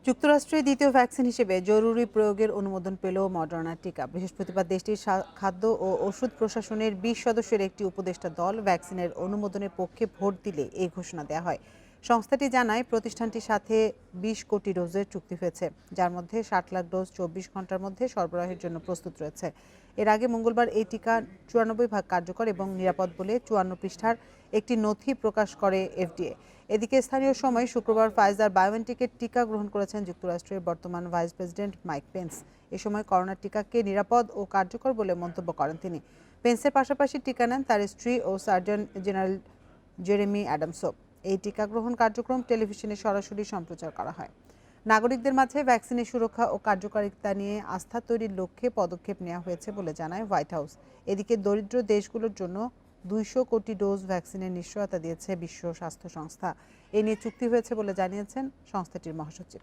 যুক্তরাষ্ট্রের দ্বিতীয় ভ্যাকসিন হিসেবে জরুরি প্রয়োগের অনুমোদন পেল মডার্না টিকা। বৃহস্পতিবার দেশটির খাদ্য ও ওষুধ প্রশাসনের ২০ সদস্যের একটি উপদেষ্টা দল ভ্যাকসিনের অনুমোদনের পক্ষে ভোট দিলে এই ঘোষণা দেওয়া হয়। সংস্থাটি জানায় প্রতিষ্ঠানটির সাথে ২০ কোটি ডোজের চুক্তি হয়েছে, যার মধ্যে ৬০ লাখ ডোজ ২৪ ঘন্টার মধ্যে সরবরাহের জন্য প্রস্তুত রয়েছে। এর আগে মঙ্গলবার এই টিকা ৯৪% কার্যকর এবং নিরাপদ বলে ৫৪ পৃষ্ঠার একটি নথি প্রকাশ করে এফডিএ। এদিকে স্থানীয় সময় শুক্রবার ফাইজার বায়োএনটেকের টিকা গ্রহণ করেছেন যুক্তরাষ্ট্রের বর্তমান ভাইস প্রেসিডেন্ট মাইক পেন্স। এ সময় করোনা টিকাকে নিরাপদ ও কার্যকর বলে মন্তব্য করেন তিনি। পেন্সের পাশাপাশি টিকা নেন তার স্ত্রী ও সার্জন জেনারেল জেরেমি অ্যাডামসও। এই টিকা গ্রহণ কার্যক্রম টেলিভিশনে সরাসরি সম্প্রচার করা হয়। নাগরিকদের মাঝে ভ্যাকসিনের সুরক্ষা ও কার্যকারিতা নিয়ে আস্থা তৈরির লক্ষ্যে পদক্ষেপ নেওয়া হয়েছে বলে জানায় হোয়াইট হাউস। এদিকে দরিদ্র দেশগুলোর জন্য ২০০ কোটি ডোজ ভ্যাকসিনের নিশ্চয়তা দিয়েছে বিশ্ব স্বাস্থ্য সংস্থা। এ নিয়ে চুক্তি হয়েছে বলে জানিয়েছেন সংস্থাটির মহাসচিব।